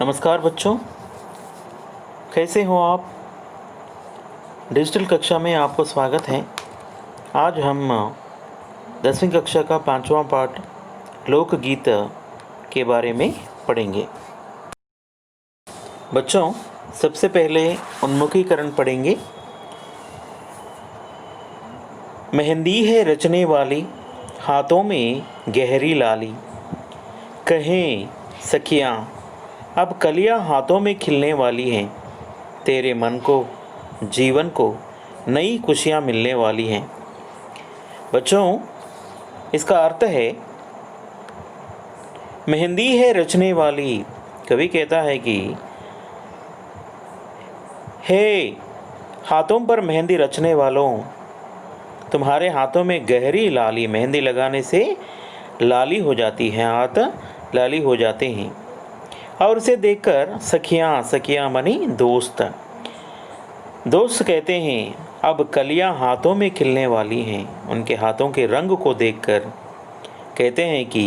नमस्कार बच्चों, कैसे हो आप। डिजिटल कक्षा में आपको स्वागत है। आज हम 10वीं कक्षा का 5वां पाठ लोकगीत के बारे में पढ़ेंगे। बच्चों, सबसे पहले उन्मुखीकरण पढ़ेंगे। मेहंदी है रचने वाली, हाथों में गहरी लाली, कहें सखियाँ अब कलियाँ हाथों में खिलने वाली हैं, तेरे मन को जीवन को नई खुशियाँ मिलने वाली हैं। बच्चों, इसका अर्थ है मेहंदी है रचने वाली। कवि कहता है कि हे हाथों पर मेहंदी रचने वालों, तुम्हारे हाथों में गहरी लाली, मेहंदी लगाने से लाली हो जाती है, हाथ लाली हो जाते हैं। और उसे देखकर सखियाँ मनी दोस्त कहते हैं अब कलियां हाथों में खिलने वाली हैं। उनके हाथों के रंग को देखकर कहते हैं कि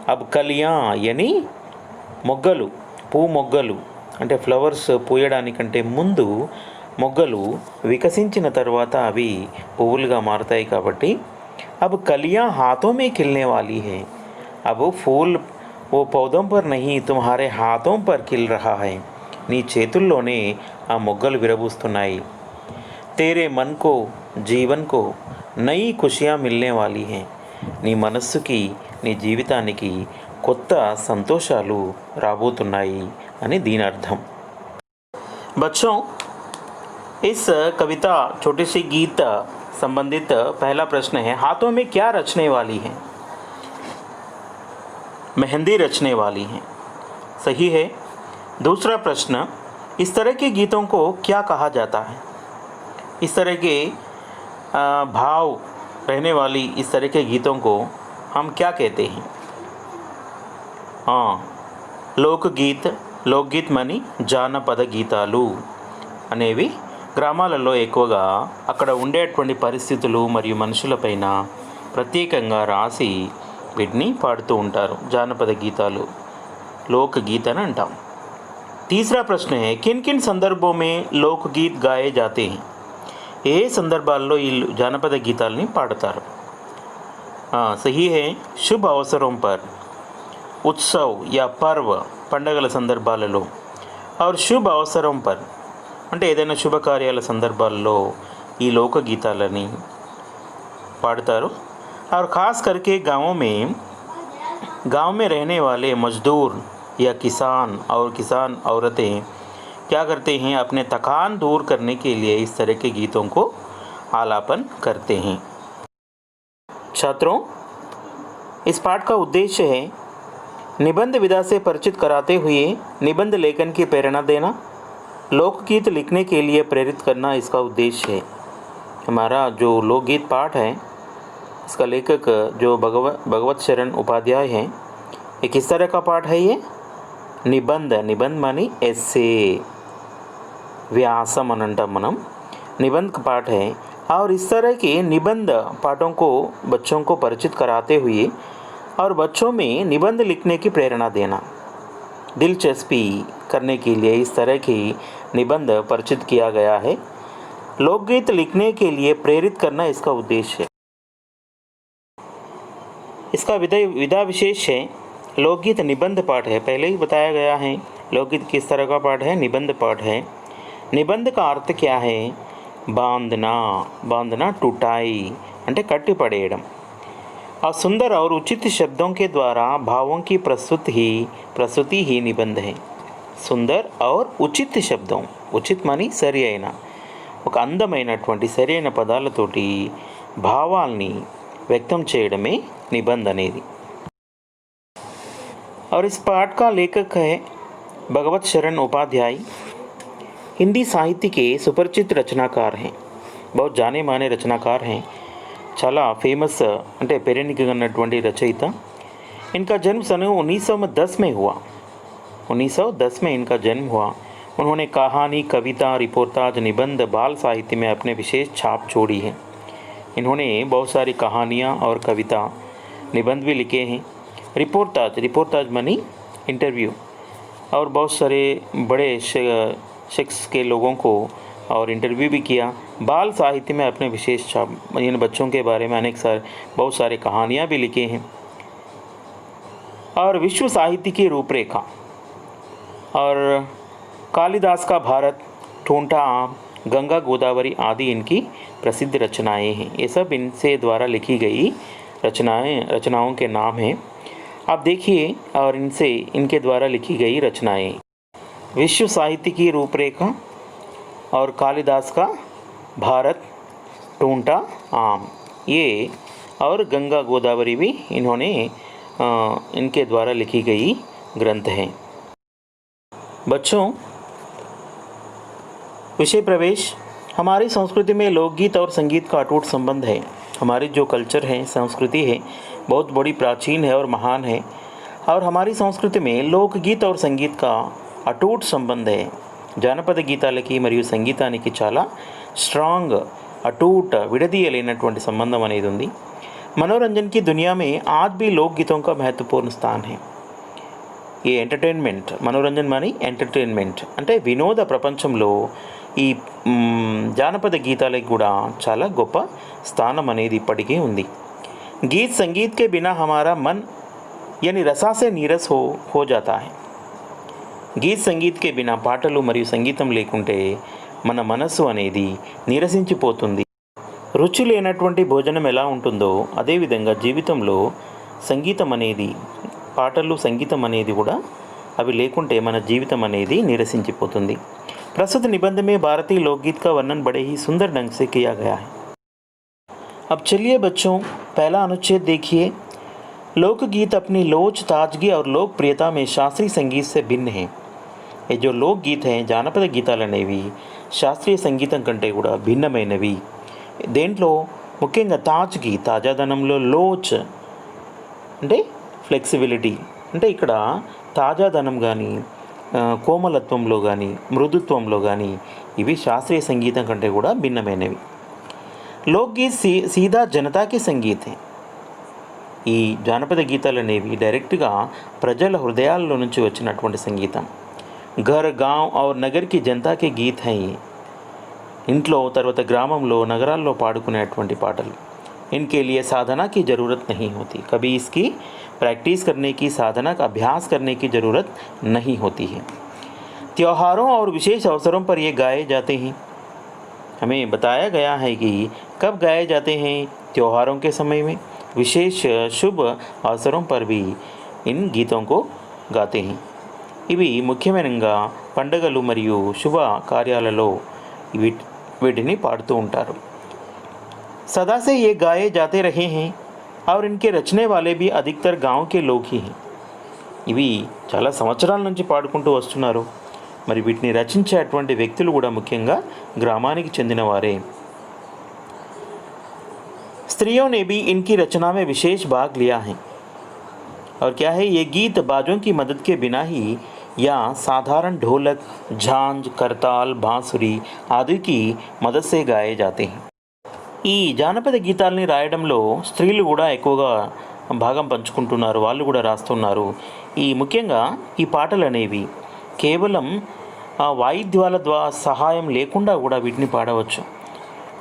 अब कलियां यानी మొగ్గలు, మొగ్గలు అంటే ఫ్లవర్స్ పూయడానికంటే ముందు మొగ్గలు వికసించిన తర్వాత అవి పువ్వులుగా మారుతాయి కాబట్టి अब कलियां हाथों में खिलने वाली हैं। अब फूल वो पौधों पर नहीं, तुम्हारे हाथों पर खिल रहा है। నీ చేతుల్లోనే ఆ మొగ్గలు విరబూస్తున్నాయి। तेरे मन को जीवन को नई खुशियाँ मिलने वाली हैं। నీ మనస్సుకి నీ జీవితానికి కొత్త సంతోషాలు రాబోతున్నాయి అని దీని అర్థం। बच्चों, इस कविता छोटे से गीत संबंधित पहला प्रश्न है, हाथों में क्या रचने वाली है। मेहंदी रचने वाली हैं, सही है। दूसरा प्रश्न, इस तरह के गीतों को क्या कहा जाता है। इस तरह के भाव रहने वाली इस तरह के गीतों को हम क्या कहते हैं। లోకగీత్, లోక్గీత్ మని జానపద గీతాలు అనేవి గ్రామాలలో ఎక్కువగా అక్కడ ఉండేటువంటి పరిస్థితులు మరియు మనుషులపైన ప్రత్యేకంగా రాసి వీటిని పాడుతూ ఉంటారు। జానపద గీతాలు लोकगीत అని అంటాం। तीसरा प्रश्न है, किन किन संदर्भों में लोकगीत गाए जाते हैं। ఏ సందర్భాల్లో ఈ జానపద గీతాలని పాడతారు। सही है, शुभ अवसरों पर, उत्सव या पर्व పండగల సందర్భాలలో, और शुभ अवसरों पर అంటే ఏదైనా శుభకార్యాల సందర్భాల్లో ఈ లోకగీతాలని పాడతారు। और ख़ास करके गाँव में रहने वाले मजदूर या किसान औरतें क्या करते हैं, अपने थकान दूर करने के लिए इस तरह के गीतों को आलापन करते हैं। छात्रों, इस पाठ का उद्देश्य है निबंध विधा से परिचित कराते हुए निबंध लेखन की प्रेरणा देना, लोकगीत लिखने के लिए प्रेरित करना इसका उद्देश्य है। हमारा जो लोकगीत पाठ है इसका लेखक जो भगवत शरण उपाध्याय हैं, ये किस तरह का पाठ है। ये निबंध मानी एस्से, व्यासम అని అంటాం మనం। निबंध का पाठ है और इस तरह के निबंध पाठों को बच्चों को परिचित कराते हुए और बच्चों में निबंध लिखने की प्रेरणा देना, दिलचस्पी करने के लिए इस तरह की निबंध परिचित किया गया है। लोकगीत लिखने के लिए प्रेरित करना इसका उद्देश्य है। इसका विधा विशेष है, लोकगीत निबंध पाठ है। पहले ही बताया गया है लोकगीत किस तरह का पाठ है, निबंध पाठ है। निबंध का अर्थ क्या है, बांधना टूटाई అంటే కట్టి పడేయడం। और सुंदर और उचित शब्दों के द्वारा भावों की प्रस्तुति ही निबंध है। సుందర్ और ఉచిత్ శబ్దం, ఉచిత్ మని సరి అయిన, ఒక అందమైనటువంటి సరి అయిన పదాలతోటి భావాల్ని వ్యక్తం చేయడమే నిబంధ అనేది। और इस पाठ का लेखक है भगवत शरण उपाध्याय। हिंदी साहित्य के सुपरिचित रचनाकार हैं, बहुत जाने माने रचनाकार हैं, చాలా फेमस అంటే పేరెన్నికన్నటువంటి రచయిత। इनका जन्म सन 1910 में हुआ। 1910 में इनका जन्म हुआ। उन्होंने कहानी, कविता, रिपोर्टाज, निबंध, बाल साहित्य में अपने विशेष छाप छोड़ी है। इन्होंने बहुत सारी कहानियाँ और कविता, निबंध भी लिखे हैं। रिपोर्टाज मनी इंटरव्यू, और बहुत सारे बड़े शख्स के लोगों को और इंटरव्यू भी किया। बाल साहित्य में अपने विशेष छाप, इन बच्चों के बारे में बहुत सारे कहानियाँ भी लिखे हैं। और विश्व साहित्य की रूपरेखा और कालिदास का भारत, ठूंठा आम, गंगा गोदावरी आदि इनकी प्रसिद्ध रचनाएं हैं। ये सब इनसे द्वारा लिखी गई रचनाओं के नाम हैं। आप देखिए, और इनके द्वारा लिखी गई रचनाएं, विश्व साहित्य की रूपरेखा और कालिदास का भारत, ठूंठा आम, ये और गंगा गोदावरी भी इनके द्वारा लिखी गई ग्रंथ हैं। बच्चों, विषय प्रवेश। हमारी संस्कृति में लोकगीत और संगीत का अटूट संबंध है। हमारी जो कल्चर है, संस्कृति है, बहुत बड़ी, प्राचीन है और महान है। और हमारी संस्कृति में लोकगीत और संगीत का अटूट संबंध है। జానపద గీతాలకి మరియు సంగీతానికి చాలా స్ట్రాంగ్, अटूट, విడదీయలేనటువంటి సంబంధం అనేది ఉంది। मनोरंजन की दुनिया में आज भी लोकगीतों का महत्वपूर्ण स्थान है। ఈ ఎంటర్టైన్మెంట్, మనోరంజన్ మాని ఎంటర్టైన్మెంట్ అంటే వినోద ప్రపంచంలో ఈ జానపద గీతాలకు కూడా చాలా గొప్ప స్థానం అనేది ఇప్పటికీ ఉంది। गीत संगीत के बिना हमारा मन यानी रसा से नीरस हो जाता है। గీత్ సంగీత్ కే బినా, పాటలు మరియు సంగీతం లేకుంటే మన మనస్సు అనేది నీరసించిపోతుంది। రుచి లేనటువంటి భోజనం ఎలా ఉంటుందో అదేవిధంగా జీవితంలో సంగీతం అనేది, పాటలు, సంగీతం అనేది కూడా అవి లేకుంటే మన జీవితం అనేది నీరసించిపోతుంది। प्रस्तुत निबंध में भारतीय लोकगीत का वर्णन बड़े ही सुंदर ढंग से किया गया है। अब चलिए बच्चों, पहला अनुच्छेद देखिए। लोकगीत अपनी लोच, ताजगी और लोकप्रियता में शास्त्रीय संगीत से भिन्न है। ये जो लोकगीत हैं, జానపద గీతాలు అనేవి శాస్త్రీయ సంగీతం కంటే కూడా భిన్నమైనవి। దేంట్లో ముఖ్యంగా తాజ్గి, తాజాదనంలో, లోచ్ అంటే ఫ్లెక్సిబిలిటీ, అంటే ఇక్కడ తాజాదనం కానీ, కోమలత్వంలో కానీ, మృదుత్వంలో కానీ ఇవి శాస్త్రీయ సంగీతం కంటే కూడా భిన్నమైనవి। లోక్గీత్ సీదా జనతాకి సంగీతే। ఈ జానపద గీతాలు అనేవి డైరెక్ట్గా ప్రజల హృదయాల్లో నుంచి వచ్చినటువంటి సంగీతం। घर, गांव और नगर की जनता के गीत हैं ये। ఇంట్లో, తర్వాత గ్రామంలో, నగరాల్లో పాడుకునేటువంటి పాటలు। इनके लिए साधना की ज़रूरत नहीं होती, कभी इसकी प्रैक्टिस करने की, साधना का अभ्यास करने की ज़रूरत नहीं होती है। त्योहारों और विशेष अवसरों पर ये गाए जाते हैं। हमें बताया गया है कि कब गाए जाते हैं, त्योहारों के समय में, विशेष शुभ अवसरों पर भी इन गीतों को गाते हैं। ఇవి ముఖ్యమైనగా పండుగలు మరియు శుభ కార్యాలలో వీటిని పాడుతూ ఉంటారు। सदा से ये गाए जाते रहे हैं और इनके रचने वाले भी अधिकतर गांव के लोग ही हैं। ఇవి చాలా సంవత్సరాల నుంచి పాడుకుంటూ వస్తున్నారు। మరి వీటిని రచించేటువంటి వ్యక్తులు కూడా ముఖ్యంగా గ్రామానికి చెందిన వారే। स्त्रियों ने भी इनकी रचना में विशेष भाग लिया है। और क्या है, ये गीत बाजों की मदद के बिना ही या साधारण ढोलक, झांझ, करताल, बांसुरी आदि की मदद से गाए जाते हैं। ఈ జానపద గీతాలని రాయడంలో స్త్రీలు కూడా ఎక్కువగా భాగం పంచుకుంటున్నారు, వాళ్ళు కూడా రాస్తున్నారు। ముఖ్యంగా ఈ పాటలు అనేవి కేవలం వాయిద్యాల సహాయం లేకుండా కూడా వీటిని పాడవచ్చు।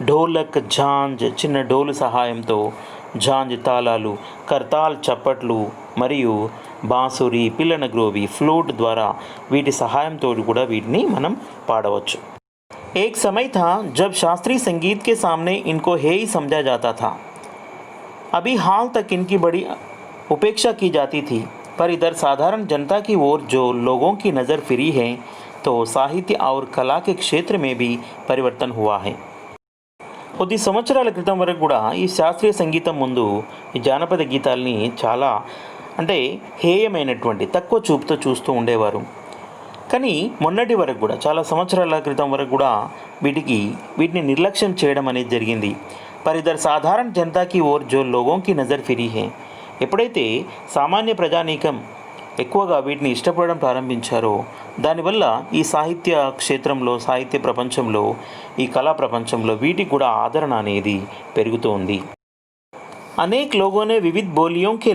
ఢోలక్, ఝాంజ్, చిన్న డోలు సహాయంతో, ఝాంజ్ తాళాలు, కర్తాల్ చప్పట్లు మరియు బాంసురి, పిల్లన గ్రోవి, ఫ్లూట్ ద్వారా వీటి సహాయంతో కూడా వీటిని మనం పాడవచ్చు। एक समय था जब शास्त्रीय संगीत के सामने इनको हे ही समझा जाता था। अभी हाल तक इनकी बड़ी उपेक्षा की जाती थी, पर इधर साधारण जनता की ओर जो लोगों की नज़र फिरी है, तो साहित्य और कला के क्षेत्र में भी परिवर्तन हुआ है। కొద్ది సంవత్సరాల క్రితం వరకు కూడా ఈ శాస్త్రీయ సంగీతం ముందు ఈ జానపద గీతాలని చాలా హేయమైనటువంటి, తక్కువ చూపుతో చూస్తూ ఉండేవారు। కానీ మొన్నటి వరకు కూడా, చాలా సంవత్సరాల క్రితం వరకు కూడా వీటిని నిర్లక్ష్యం చేయడం అనేది జరిగింది। पर इधर साधारण जनता की ओर जो लोगों की नज़र फिरी है, ఎప్పుడైతే సామాన్య ప్రజానీకం ఎక్కువగా వీటిని ఇష్టపడడం ప్రారంభించారో, దానివల్ల ఈ సాహిత్య క్షేత్రంలో, సాహిత్య ప్రపంచంలో, ఈ కళా ప్రపంచంలో వీటికి కూడా ఆదరణ అనేది పెరుగుతోంది। अनेक लोगों ने विविध बोलियों के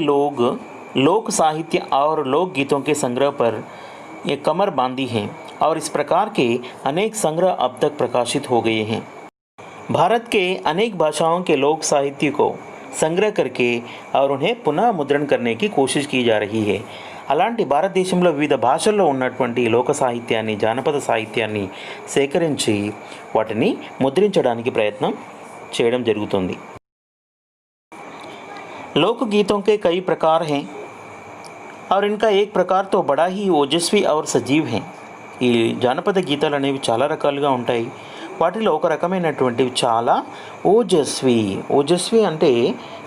लोक साहित्य और लोक गीतों के संग्रह पर ये कमर बांधी हैं और इस प्रकार के अनेक संग्रह अब तक प्रकाशित हो गए हैं। भारत के अनेक भाषाओं के लोक साहित्य को संग्रह करके और उन्हें पुनः मुद्रण करने की कोशिश की जा रही है। అలాంటి భారతదేశంలో వివిధ భాషల్లో ఉన్నటువంటి లోక సాహిత్యాన్ని, జానపద సాహిత్యాన్ని సేకరించి వాటిని ముద్రించడానికి ప్రయత్నం చేయడం జరుగుతుంది। लोकगीतों के कई प्रकार हैं और इनका एक प्रकार तो बड़ा ही ओजस्वी और सजीव है। ఈ జానపద గీతాలు అనేవి చాలా రకాలుగా ఉంటాయి। వాటిలో ఒక రకమైనటువంటివి చాలా ఓజస్వి అంటే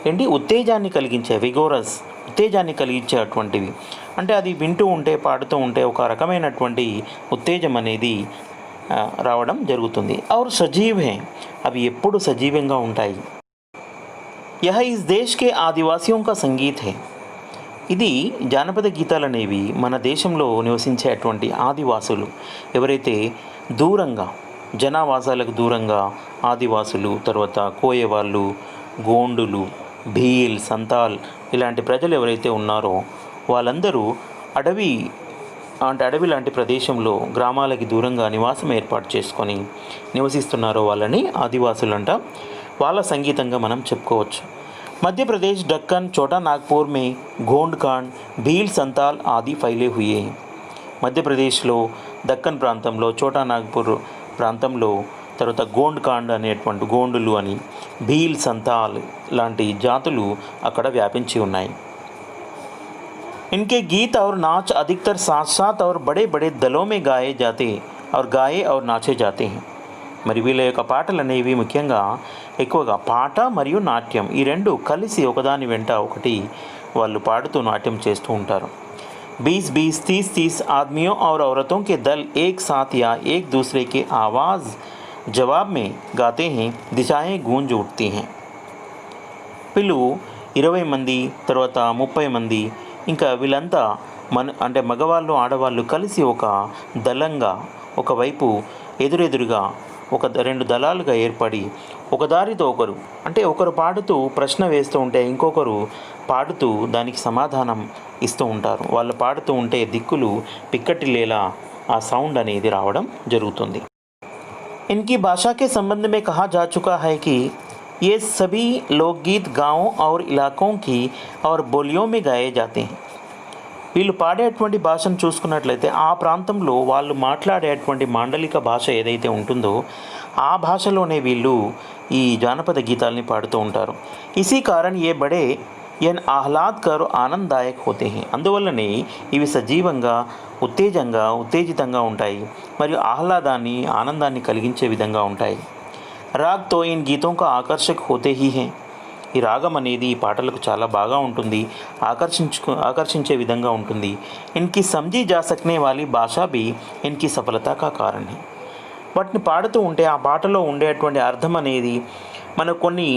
ఏంటి, ఉత్తేజాన్ని కలిగించే, విగోరస్, ఉత్తేజాన్ని కలిగించేటువంటివి। అంటే అది వింటూ ఉంటే, పాడుతూ ఉంటే ఒక రకమైనటువంటి ఉత్తేజం అనేది రావడం జరుగుతుంది। और सजीव हैं, అవి ఎప్పుడు సజీవంగా ఉంటాయి। यह इस देश के आदिवासियों का संगीत है। ఇది జానపద గీతాలు అనేవి మన దేశంలో నివసించేటువంటి ఆదివాసులు, ఎవరైతే దూరంగా జనావాసాలకు దూరంగా ఆదివాసులు, తర్వాత కోయవాళ్ళు, గోండులు, భీల్, సంతాల్ ఇలాంటి ప్రజలు ఎవరైతే ఉన్నారో వాళ్ళందరూ అడవి లాంటి ప్రదేశంలో గ్రామాలకి దూరంగా నివాసం ఏర్పాటు చేసుకొని నివసిస్తున్నారో వాళ్ళని ఆదివాసులంట। వాళ్ళ సంగీతంగా మనం చెప్పుకోవచ్చు। मध्य प्रदेश, दक्कन, छोटा नागपुर में गोंड कांड, भील, संताल आदि फैले हुए हैं। మధ్యప్రదేశ్లో దక్కన్ ప్రాంతంలో, చోటా నాగ్పూర్ ప్రాంతంలో, తర్వాత గోండ్ కాండ్ అనేటువంటి గోండులు అని, భీల్, సంతాల్ లాంటి జాతులు అక్కడ వ్యాపించి ఉన్నాయి। इनके गीत और नाच अधिकतर साथ साथ और बड़े बड़े दलों में गाए और नाचे जाते हैं। మరి వీళ్ళ యొక్క పాటలు అనేవి ముఖ్యంగా ఎక్కువగా పాట మరియు నాట్యం ఈ రెండు కలిసి ఒకదాని వెంట ఒకటి వాళ్ళు పాడుతూ నాట్యం చేస్తూ ఉంటారు। 20-20, 30-30 आदमियों और औरतों के दल एक साथ या एक दूसरे के आवाज़ जवाब में गाते हैं, दिशाएं गूंज उठती हैं। వీళ్ళు 20 మంది, తర్వాత 30 మంది, ఇంకా వీళ్ళంతా అంటే మగవాళ్ళు ఆడవాళ్ళు కలిసి ఒక దళంగా ఒకవైపు ఎదురెదురుగా ఒక రెండు దళాలుగా ఏర్పడి ఒక దారితో ఒకరు, అంటే ఒకరు పాడుతూ ప్రశ్న వేస్తూ ఉంటే ఇంకొకరు పాడుతూ దానికి సమాధానం ఇస్తూ ఉంటారు। వాళ్ళు పాడుతూ ఉంటే దిక్కులు పిక్కటిల్లేలా ఆ సౌండ్ అనేది రావడం జరుగుతుంది। इनकी भाषा के संबंध में कहा जा चुका है कि ये सभी लोकगीत गाँवों और इलाकों की और बोलियों में गाए जाते हैं। వీళ్ళు పాడేటువంటి భాషను చూసుకున్నట్లయితే ఆ ప్రాంతంలో వాళ్ళు మాట్లాడేటువంటి మాండలిక భాష ఏదైతే ఉంటుందో ఆ భాషలోనే వీళ్ళు ఈ జానపద గీతాలని పాడుతూ ఉంటారు। ఇसी कारण ये बड़े ఆహ్లాదకర్ ఆనందదాయక్ होते हैं। అందువల్లనే ఇవి సజీవంగా, ఉత్తేజితంగా ఉంటాయి మరియు ఆహ్లాదాన్ని, ఆనందాన్ని కలిగించే విధంగా ఉంటాయి। రాగ్ తో ఇన్ గీతోं का आकर्षक होते ही हैं। ఈ రాగం అనేది ఈ పాటలకు చాలా బాగా ఉంటుంది, ఆకర్షించే విధంగా ఉంటుంది। ఇన్కి సమझी जा सकने वाली भाषा भी इनकी सफलता का कारण है। వాటిని పాడుతూ ఉంటే ఆ పాటలో ఉండేటువంటి అర్థం అనేది మనకు కొన్ని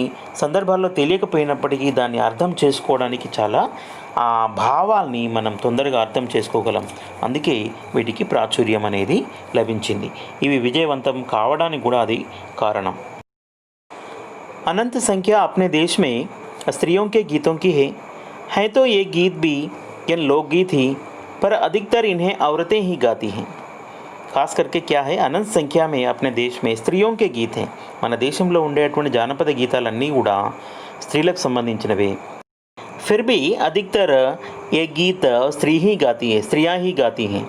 సందర్భాల్లో తెలియకపోయినప్పటికీ దాన్ని అర్థం చేసుకోవడానికి చాలా ఆ భావాల్ని మనం తొందరగా అర్థం చేసుకోగలం। అందుకే వీటికి ప్రాచుర్యం అనేది లభించింది। ఇవి విజయవంతం కావడానికి కూడా అది కారణం। अनंत संख्या अपने देश में स्त्रियों के गीतों की है तो ये गीत भी ये लोकगीत ही, पर अधिकतर इन्हें औरतें ही गाती हैं। खास करके क्या है, अनंत संख्या में अपने देश में स्त्रियों के गीत हैं। మన దేశంలో ఉండేటువంటి జానపద గీతాలన్నీ కూడా స్త్రీలకు సంబంధించినవే। फिर भी अधिकतर ये गीत स्त्रियाँ ही गाती हैं।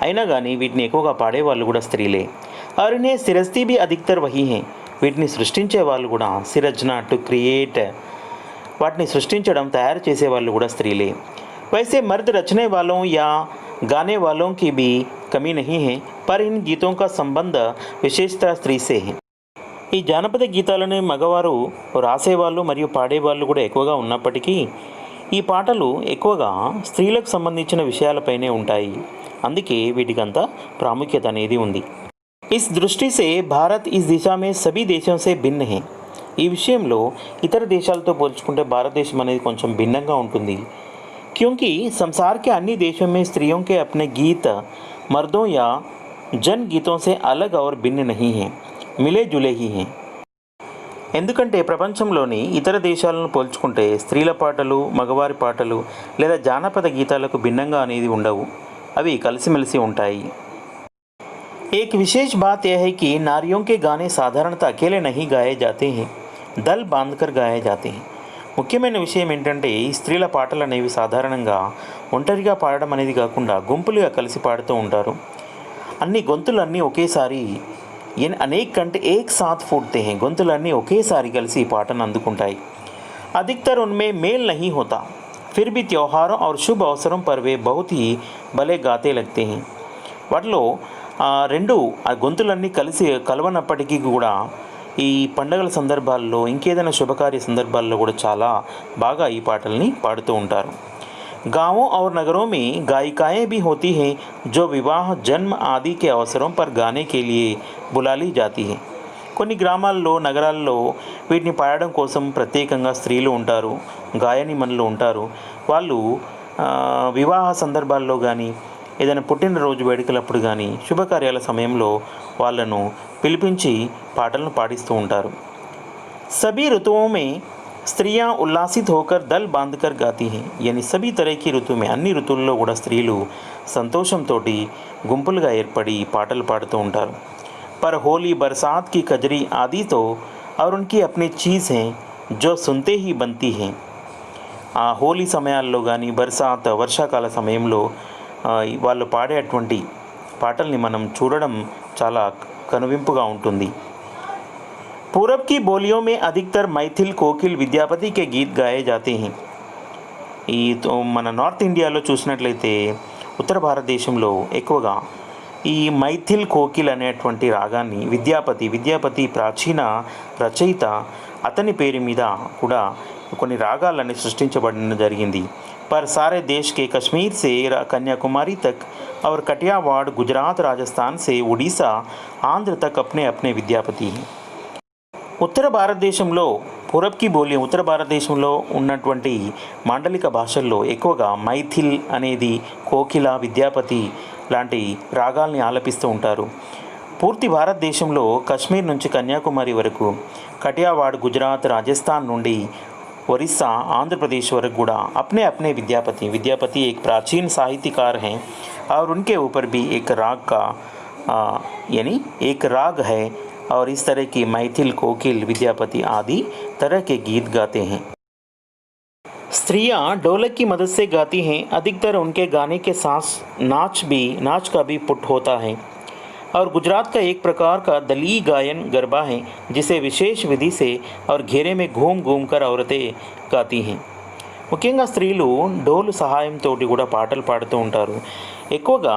అయినా కానీ వీటిని ఎక్కువగా పాడేవాళ్ళు కూడా స్త్రీలే। और इन्हें सिरस्ती भी अधिकतर वही हैं। వీటిని సృష్టించే వాళ్ళు కూడా, సిరజ్న టు క్రియేట్, వాటిని సృష్టించడం, తయారు చేసే వాళ్ళు కూడా స్త్రీలే। वैसे मर्द रचने वालों या गाने वालों की भी कमी नहीं है, पर इन गीतों का संबंध विशेषतः स्त्री से है। ఈ జానపద గీతాలని మగవారు రాసేవాళ్ళు మరియు పాడేవాళ్ళు కూడా ఎక్కువగా ఉన్నప్పటికీ ఈ పాటలు ఎక్కువగా స్త్రీలకు సంబంధించిన విషయాలపైనే ఉంటాయి। అందుకే వీటికంత ప్రాముఖ్యత అనేది ఉంది। इस दृष्टि से भारत इस दिशा में सभी देशों से भिन्न है। ఈ విషయంలో ఇతర దేశాలతో పోల్చుకుంటే భారతదేశం అనేది కొంచెం భిన్నంగా ఉంటుంది। क्योंकि संसार के अन्य देशों में स्त्रियों के अपने गीत मर्दों या जन गीतों से अलग और भिन्न नहीं हैं, मिले जुले ही हैं। ఎందుకంటే ప్రపంచంలోని ఇతర దేశాలను పోల్చుకుంటే స్త్రీల పాటలు, మగవారి పాటలు లేదా జానపద గీతాలకు భిన్నంగా అనేది ఉండవు। అవి కలిసిమెలిసి ఉంటాయి. एक विशेष बात यह है कि नारियों के गाने साधारणतः अकेले नहीं गाए जाते हैं, दल बांधकर गाए जाते हैं. ముఖ్యమైన విషయం ఏంటంటే ఈ స్త్రీల పాటలు అనేవి సాధారణంగా ఒంటరిగా పాడడం అనేది కాకుండా గుంపులుగా కలిసి పాడుతూ ఉంటారు. అన్ని గొంతులన్నీ ఒకేసారి అనేక కంటే ఏక్ సాత్ ఫూట్తే హై, గొంతులన్నీ ఒకేసారి కలిసి ఈ పాటను అందుకుంటాయి. अधिकतर उनमें मेल नहीं होता, फिर भी त्योहारों और शुभ अवसरों पर वे बहुत ही भले गाते लगते हैं. వాటిలో రెండు ఆ గొంతులన్నీ కలవనప్పటికీ కూడా ఈ పండగల సందర్భాల్లో ఇంకేదైనా శుభకార్య సందర్భాల్లో కూడా చాలా బాగా ఈ పాటల్ని పాడుతూ ఉంటారు. गाँवों और नगरों में गायिकाएँ भी होती हैं जो विवाह जन्म आदि के अवसरों पर गाने के लिए बुला ली जाती हैं. కొన్ని గ్రామాల్లో నగరాల్లో వీటిని పాడడం కోసం ప్రత్యేకంగా స్త్రీలు ఉంటారు, గాయనిమణులు ఉంటారు. వాళ్ళు వివాహ సందర్భాల్లో కానీ ఏదైనా పుట్టినరోజు వేడుకలప్పుడు కానీ శుభకార్యాల సమయంలో వాళ్ళను పిలిపించి పాటలను పాడిస్తూ ఉంటారు. सभी ऋतुओं में స్త్రీయా ఉల్లాసిత్ హోకర్ దల్ బాంధకర్ గాతీ హై, యాని సభీ తరహీ ఋతు మే, అన్ని ఋతువుల్లో కూడా స్త్రీలు సంతోషంతో గుంపులుగా ఏర్పడి పాటలు పాడుతూ ఉంటారు. पर होली बरसात की कजरी आदि तो और उनकी अपनी चीज़ हैं जो सुनते ही बनती हैं. ఆ హోలీ సమయాల్లో కానీ బర్సాత్ వర్షాకాల సమయంలో వాళ్ళు పాడేటువంటి పాటల్ని మనం చూడడం చాలా కనువింపుగా ఉంటుంది. पूरब की बोलियों में अधिकतर मैथिल कोकिल विद्यापति के गीत गाए जाते हैं. ఈ మన నార్త్ ఇండియాలో చూసినట్లయితే ఉత్తర భారతదేశంలో ఎక్కువగా ఈ మైథిల్ కోకిల్ అనేటువంటి రాగాన్ని విద్యాపతి ప్రాచీన రచయిత, అతని పేరు మీద కూడా కొన్ని రాగాలని సృష్టించబడిన జరిగింది. पर सारे देश के कश्मीर से कन्याकुमारी तक और कटियावाड़, गुजरात, राजस्थान से उड़ीसा, आंध्र तक अपने अपने विद्यापति हैं. ఉత్తర భారతదేశంలో పూరబ్కి బోలి, ఉత్తర భారతదేశంలో ఉన్నటువంటి మాండలిక భాషల్లో ఎక్కువగా మైథిల్ అనేది కోకిల, విద్యాపతి లాంటి రాగాల్ని ఆలపిస్తూ ఉంటారు. పూర్తి భారతదేశంలో కశ్మీర్ నుంచి కన్యాకుమారి వరకు, కటియావాడ్, గుజరాత్, రాజస్థాన్ నుండి ఒరిస్సా, आंध्र प्रदेश वरक गुड़ा अपने अपने विद्यापति एक प्राचीन साहित्यकार हैं और उनके ऊपर भी एक राग का यानी एक राग है और इस तरह की मैथिल, कोकिल, विद्यापति आदि तरह के गीत गाते हैं. स्त्रियां ढोलक की मदद से गाती हैं. अधिकतर उनके गाने के साथ नाच का भी पुट होता है. और गुजरात का एक प्रकार का दली गायन गरबा है जिसे विशेष विधि से और घेरे में घूम घूम कर औरतें गाती हैं. ముఖ్యంగా స్త్రీలు డోలు సహాయంతో కూడా పాటలు పాడుతూ ఉంటారు. ఎక్కువగా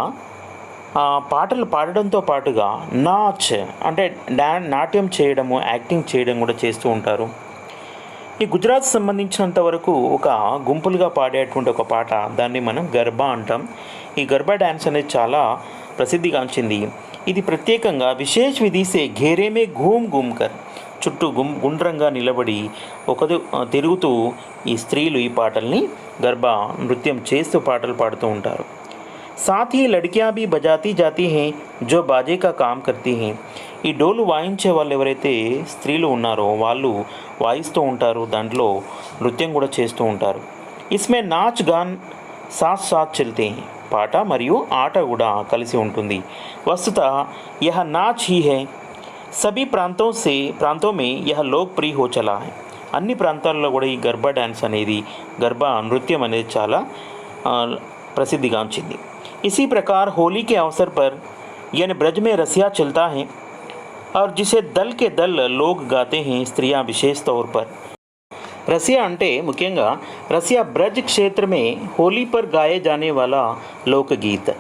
పాటలు పాడడంతో పాటుగా నాచ్ అంటే నాట్యం చేయడము, యాక్టింగ్ చేయడం కూడా చేస్తూ ఉంటారు. ఈ గుజరాత్ సంబంధించినంత వరకు ఒక గుంపులుగా పాడేటువంటి ఒక పాట, దాన్ని మనం గర్బా అంటాం. ఈ గర్బా డ్యాన్స్ అనేది చాలా ప్రసిద్ధిగాంచింది. ఇది ప్రత్యేకంగా విశేష విధిసే ఘేరేమే ఘూమ్ ఘూమ్కర్, చుట్టూ గుండ్రంగా నిలబడి తిరుగుతూ ఈ స్త్రీలు ఈ పాటల్ని గర్బా నృత్యం చేస్తూ పాటలు పాడుతూ ఉంటారు. साथ ही लड़कियां भी बजाती जाती हैं जो बाजे का काम करती हैं. ఈ డోలు వాయించే వాళ్ళు ఎవరైతే స్త్రీలు ఉన్నారో వాళ్ళు వాయిస్తూ ఉంటారు, దాంట్లో నృత్యం కూడా చేస్తూ ఉంటారు. ఇస్మే నాచ్ గాన్ సాత్ సాత్ చల్తే हैं, పాట మరియు ఆట కూడా కలిసి ఉంటుంది. వస్తుత यह नाच ही है, सभी प्रांतों में यह लोकप्रिय हो चला है. అన్ని ప్రాంతాల్లో కూడా ఈ గర్బా డ్యాన్స్ అనేది, గర్బా నృత్యం అనేది చాలా ప్రసిద్ధిగాంచింది. इसी प्रकार होली के अवसर पर यानी ब्रज में रसिया चलता है और जिसे दल के दल लोग गाते हैं, स्त्रियां विशेष तौर पर. रसिया అంటే ముఖ్యంగా రసియా బ్రజ్ క్షేత్రమే హోలీ పర్ గాయే జానే వాలా లోకగీత్.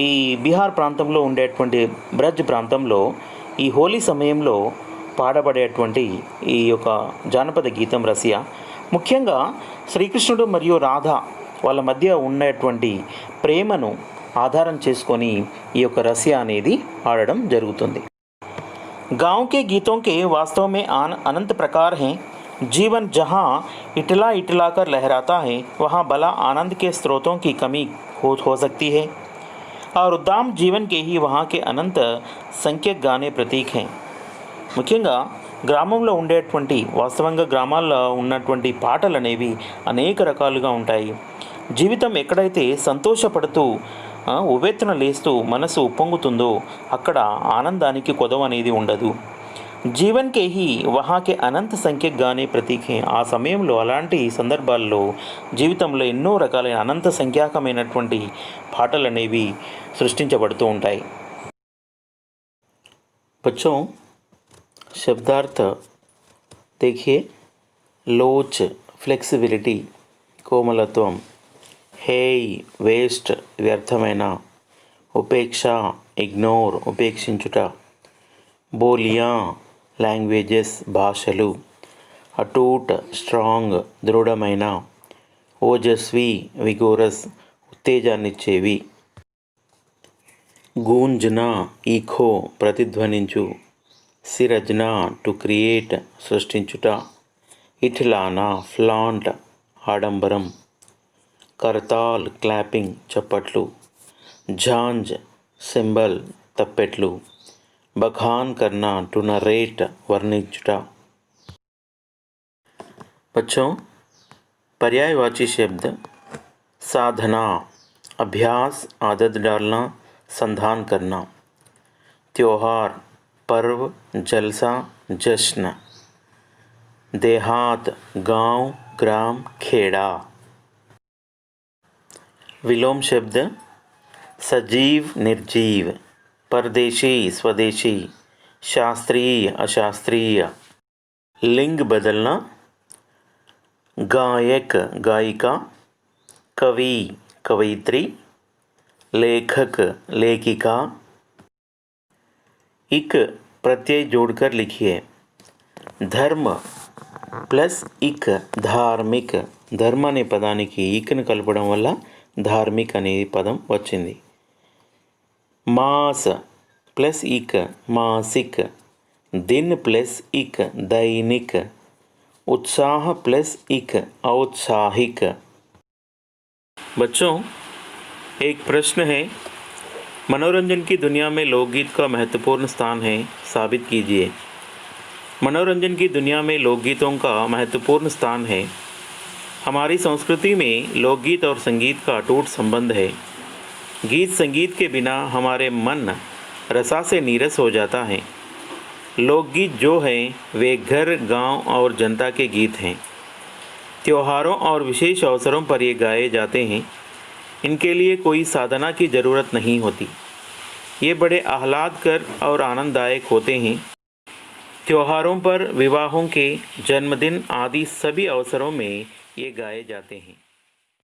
ఈ బీహార్ ప్రాంతంలో ఉండేటువంటి బ్రజ్ ప్రాంతంలో ఈ హోలీ సమయంలో పాడబడేటువంటి ఈ యొక్క జానపద గీతం రసియా. ముఖ్యంగా శ్రీకృష్ణుడు మరియు రాధ వాళ్ళ మధ్య ఉన్నటువంటి ప్రేమను ఆధారం చేసుకొని ఈ యొక్క రసియా అనేది ఆడడం జరుగుతుంది. गाँव के गीतों के वास्तव में अनंत प्रकार हैं. जीवन जहाँ इटला कर लहराता है वहाँ भला आनंद के स्रोतों की कमी हो सकती है और उद्दाम जीवन के ही वहाँ के अनंत संख्यक गाने प्रतीक हैं. ముఖ్యంగా గ్రామంలో ఉండేటువంటి, వాస్తవంగా గ్రామాల్లో ఉన్నటువంటి పాటలు అనేవి అనేక రకాలుగా ఉంటాయి. జీవితం ఎక్కడైతే సంతోషపడుతూ ఉవ్వెత్తున లేస్తూ మనసు ఉప్పొంగుతుందో అక్కడ ఆనందానికి కొదవ అనేది ఉండదు. జీవన్ కే హీ వహాకే అనంత సంఖ్యక్ గానే ప్రతీక్ హై. ఆ సమయంలో అలాంటి సందర్భాల్లో జీవితంలో ఎన్నో రకాలైన అనంత సంఖ్యాకమైనటువంటి పాటలు అనేవి సృష్టించబడుతూ ఉంటాయి. बच्चों, शब्दार्थ देखिए. लोच ఫ్లెక్సిబిలిటీ, కోమలత్వం. హేయ్ వేస్ట్ వ్యర్థమైన. ఉపేక్ష ఇగ్నోర్ ఉపేక్షించుట. బోలియా లాంగ్వేజెస్ భాషలు. అటూట్ స్ట్రాంగ్ దృఢమైన. ఓజస్వి విగోరస్ ఉత్తేజాన్నిచ్చేవి. గూంజ్నా ఈఖో ప్రతిధ్వనించు. సిరజ్నా టు క్రియేట్ సృష్టించుట. ఇఠలానా ఫ్లాంట్ ఆడంబరం. కర్తాల్ క్లాపింగ్ చప్పట్లు. ఝాంజ్ సింబల్ తప్పెట్లు. బఖాన్ కర్నా టు నరేట్ వర్ణించుట. बच्चों, पर्यायवाची शब्द. साधना अभ्यास, आदत डालना, संधान करना. त्योहार पर्व, जलसा, जश्न. देहात गांव, ग्राम, खेड़ा. विलोम शब्द. सजीव निर्जीव. परदेशी स्वदेशी. शास्त्रीय अशास्त्रीय. लिंग बदलना. गायक गायिका. कवि कवयित्री. लेखक लेखिका. इक प्रत्यय जोड़कर लिखिए. धर्म प्लस इक धार्मिक. ధర్మ అనే పదానికి ఈక్ని కలపడం వల్ల ధార్మిక్ అనే పదం వచ్చింది. మాస్ ప్లస్ ఇక్ మాసిక్. दिन प्लस इक दैनिक. उत्साह प्लस इक औत्साहिक. बच्चों, एक प्रश्न है. मनोरंजन की दुनिया में लोकगीत का महत्वपूर्ण स्थान है, साबित कीजिए. मनोरंजन की दुनिया में लोकगीतों का महत्वपूर्ण स्थान है. हमारी संस्कृति में लोकगीत और संगीत का अटूट संबंध है. गीत संगीत के बिना हमारे मन रसा से नीरस हो जाता है. लोकगीत जो हैं वे घर, गांव और जनता के गीत हैं. त्योहारों और विशेष अवसरों पर ये गाए जाते हैं. इनके लिए कोई साधना की ज़रूरत नहीं होती. ये बड़े आह्लादकर और आनंददायक होते हैं. त्योहारों पर, विवाहों के, जन्मदिन आदि सभी अवसरों में ये गाए जाते हैं.